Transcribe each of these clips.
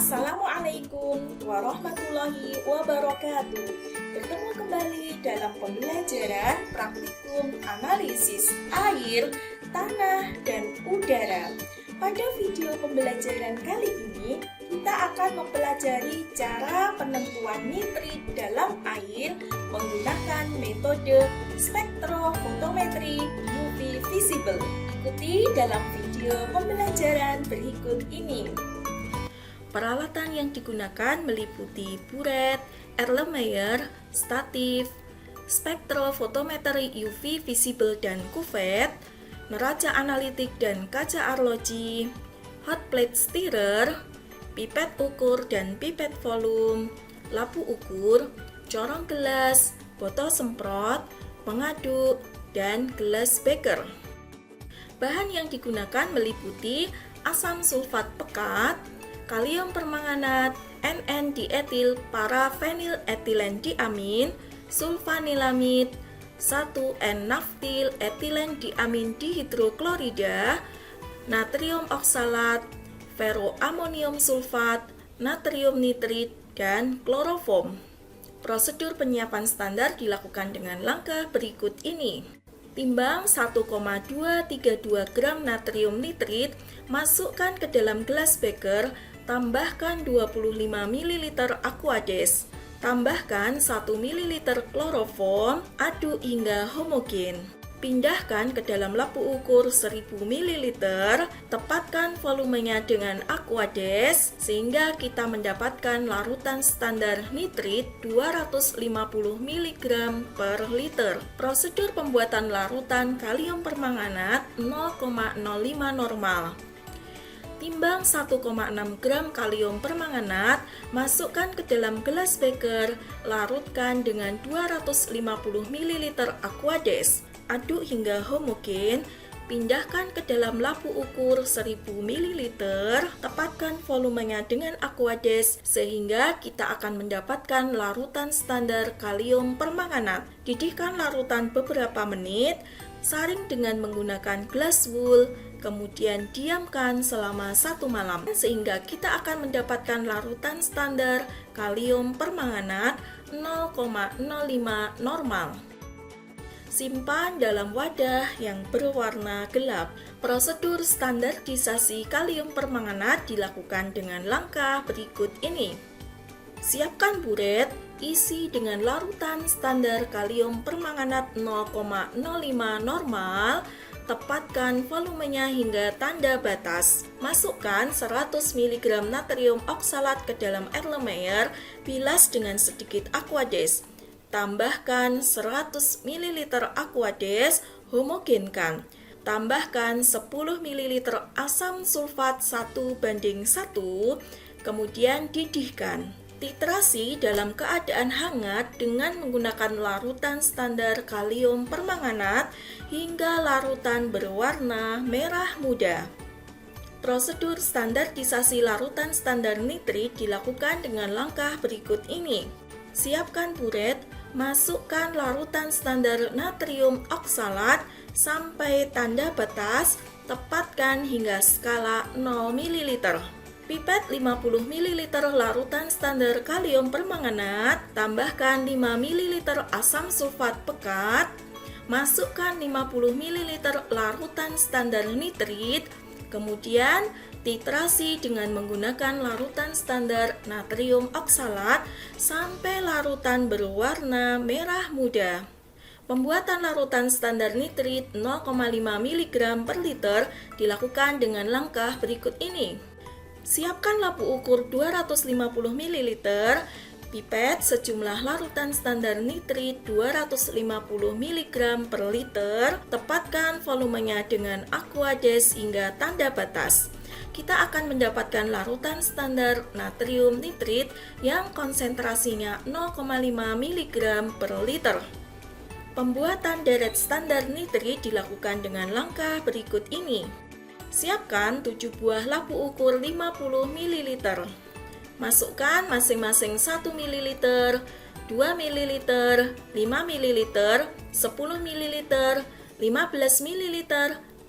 Assalamualaikum warahmatullahi wabarakatuh. Bertemu kembali dalam pembelajaran praktikum analisis air, tanah, dan udara. Pada video pembelajaran kali ini, kita akan mempelajari cara penentuan nitrit dalam air menggunakan metode spektrofotometri UV visible. Ikuti dalam video pembelajaran berikut ini. Peralatan yang digunakan meliputi buret, Erlenmeyer, statif, spektrofotometer UV visible dan kuvet, neraca analitik dan kaca arloji, hot plate stirrer, pipet ukur dan pipet volume, lampu ukur, corong gelas, botol semprot, pengaduk, dan gelas beker. Bahan yang digunakan meliputi asam sulfat pekat, kalium permanganat, NN-dietil parafeniletilendiamin, sulfanilamid, 1N-naftil etilen diamin dihidroklorida, natrium oksalat, ferroamonium sulfat, natrium nitrit, dan kloroform. Prosedur penyiapan standar dilakukan dengan langkah berikut ini. Timbang 1,232 gram natrium nitrit, masukkan ke dalam gelas beker, tambahkan 25 ml Aquades, tambahkan 1 ml kloroform, aduk hingga homogen. Pindahkan ke dalam lampu ukur 1000 ml, tepatkan volumenya dengan Aquades sehingga kita mendapatkan larutan standar nitrit 250 mg per liter. Prosedur pembuatan larutan kalium permanganat 0,05 normal. Timbang 1,6 gram kalium permanganat, masukkan ke dalam gelas beker, larutkan dengan 250 ml Aquades. Aduk hingga homogen, pindahkan ke dalam lampu ukur 1000 ml, tepatkan volumenya dengan Aquades sehingga kita akan mendapatkan larutan standar kalium permanganat. Didihkan larutan beberapa menit, saring dengan menggunakan gelas wool, kemudian diamkan selama 1 malam sehingga kita akan mendapatkan larutan standar kalium permanganat 0,05 normal. Simpan dalam wadah yang berwarna gelap. Prosedur standarisasi kalium permanganat dilakukan dengan langkah berikut ini. Siapkan buret, isi dengan larutan standar kalium permanganat 0,05 normal, tepatkan volumenya hingga tanda batas. Masukkan 100 mg natrium oksalat ke dalam Erlenmeyer, bilas dengan sedikit Aquades. Tambahkan 100 ml Aquades, homogenkan. Tambahkan 10 ml asam sulfat 1:1, kemudian didihkan. Titrasi dalam keadaan hangat dengan menggunakan larutan standar kalium permanganat hingga larutan berwarna merah muda. Prosedur standarisasi larutan standar nitrit dilakukan dengan langkah berikut ini. Siapkan buret, masukkan larutan standar natrium oksalat sampai tanda batas, tepatkan hingga skala 0 ml. Pipet 50 ml larutan standar kalium permanganat, tambahkan 5 ml asam sulfat pekat, masukkan 50 ml larutan standar nitrit, kemudian titrasi dengan menggunakan larutan standar natrium oksalat sampai larutan berwarna merah muda. Pembuatan larutan standar nitrit 0,5 mg per liter dilakukan dengan langkah berikut ini. Siapkan lampu ukur 250 ml, pipet sejumlah larutan standar nitrit 250 mg per liter, tepatkan volumenya dengan Aquades hingga tanda batas. Kita akan mendapatkan larutan standar natrium nitrit yang konsentrasinya 0,5 mg per liter. Pembuatan deret standar nitrit dilakukan dengan langkah berikut ini. Siapkan 7 buah lampu ukur 50 ml. Masukkan masing-masing 1 ml, 2 ml, 5 ml, 10 ml, 15 ml,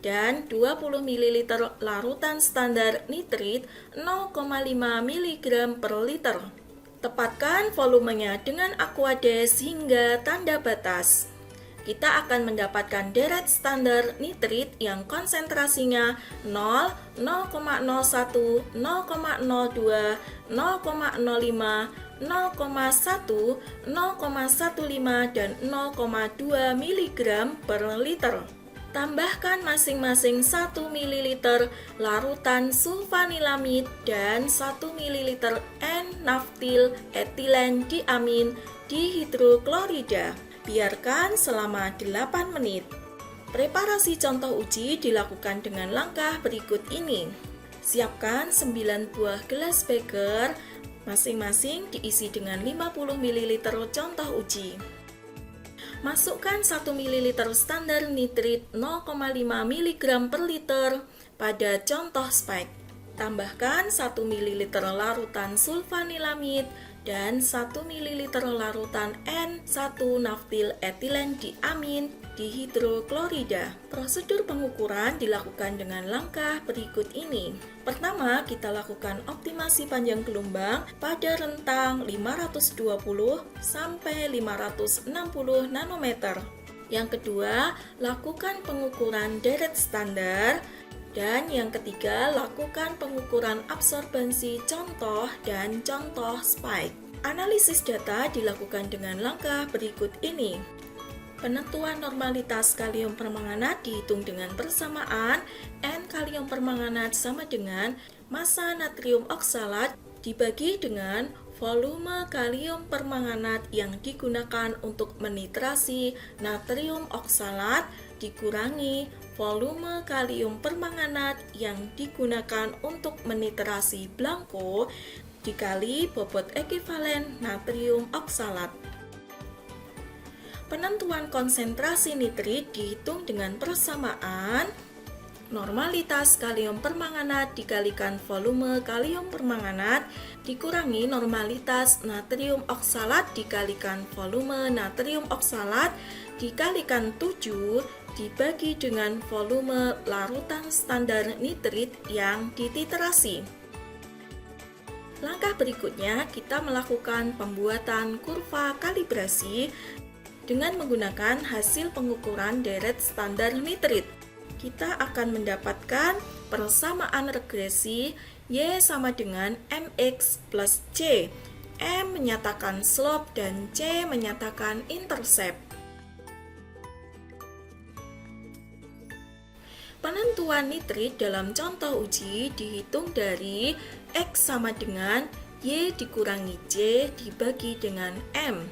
dan 20 ml larutan standar nitrit 0,5 mg per liter. Tepatkan volumenya dengan Aquades hingga tanda batas. Kita akan mendapatkan deret standar nitrit yang konsentrasinya 0, 0,01, 0,02, 0,05, 0,1, 0,15, dan 0,2 mg per liter. Tambahkan masing-masing 1 ml larutan sulfanilamid dan 1 ml N-naftil etilen diamin dihidroklorida. Biarkan selama 8 menit. Preparasi contoh uji dilakukan dengan langkah berikut ini. Siapkan 9 buah gelas beker, masing-masing diisi dengan 50 ml contoh uji. Masukkan 1 ml standar nitrit 0,5 mg per liter pada contoh spike. Tambahkan 1 ml larutan sulfanilamid dan 1 ml larutan N1-naftil etilen diamin dihidroklorida. Prosedur pengukuran dilakukan dengan langkah berikut ini. Pertama, kita lakukan optimasi panjang gelombang pada rentang 520 sampai 560 nanometer. Yang kedua, lakukan pengukuran deret standar. Dan yang ketiga, lakukan pengukuran absorbensi contoh dan contoh spike. Analisis data dilakukan dengan langkah berikut ini. Penentuan normalitas kalium permanganat dihitung dengan persamaan N kalium permanganat sama dengan massa natrium oksalat dibagi dengan volume kalium permanganat yang digunakan untuk menitrasi natrium oksalat dikurangi volume kalium permanganat yang digunakan untuk menitrasi blanko dikali bobot ekivalen natrium oksalat. Penentuan konsentrasi nitrit dihitung dengan persamaan normalitas kalium permanganat dikalikan volume kalium permanganat dikurangi normalitas natrium oksalat dikalikan volume natrium oksalat dikalikan 7 dibagi dengan volume larutan standar nitrit yang dititrasi. Langkah berikutnya kita melakukan pembuatan kurva kalibrasi dengan menggunakan hasil pengukuran deret standar nitrit. Kita akan mendapatkan persamaan regresi Y sama dengan MX plus C. M menyatakan slope dan C menyatakan intercept. Penentuan nitrit dalam contoh uji dihitung dari X sama dengan Y dikurangi C dibagi dengan M.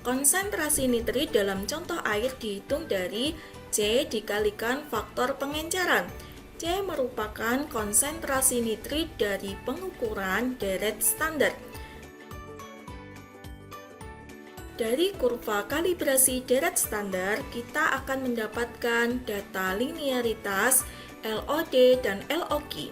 Konsentrasi nitrit dalam contoh air dihitung dari C dikalikan faktor pengenceran. C merupakan konsentrasi nitrit dari pengukuran deret standar. Dari kurva kalibrasi deret standar, kita akan mendapatkan data linearitas LOD dan LOQ.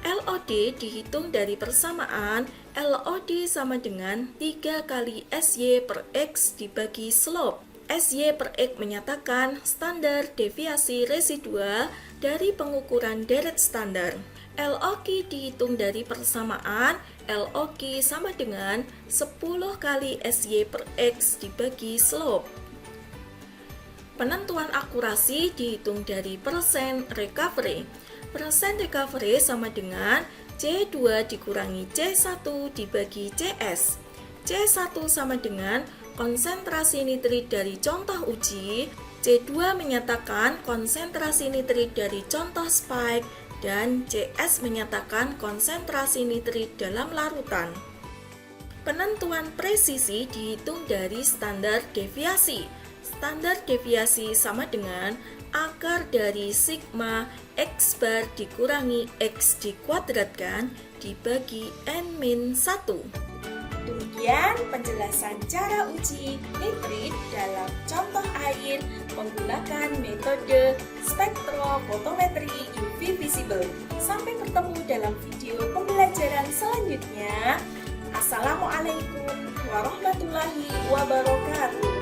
LOD dihitung dari persamaan LOD sama dengan 3 kali SY per X dibagi slope. SY per X menyatakan standar deviasi residual dari pengukuran deret standar. LOQ dihitung dari persamaan LOQ sama dengan 10 kali SY per X dibagi slope. Penentuan akurasi dihitung dari persen recovery. Persen recovery sama dengan C2 dikurangi C1 dibagi CS. C1 sama dengan konsentrasi nitrit dari contoh uji, C2 menyatakan konsentrasi nitrit dari contoh spike, dan CS menyatakan konsentrasi nitrit dalam larutan. Penentuan presisi dihitung dari standar deviasi. Standar deviasi sama dengan akar dari sigma X bar dikurangi X dikuadratkan dibagi N-1. Demikian penjelasan cara uji nitrit dalam contoh air menggunakan metode spektrofotometri UV visible. Sampai bertemu dalam video pembelajaran selanjutnya. Assalamualaikum warahmatullahi wabarakatuh.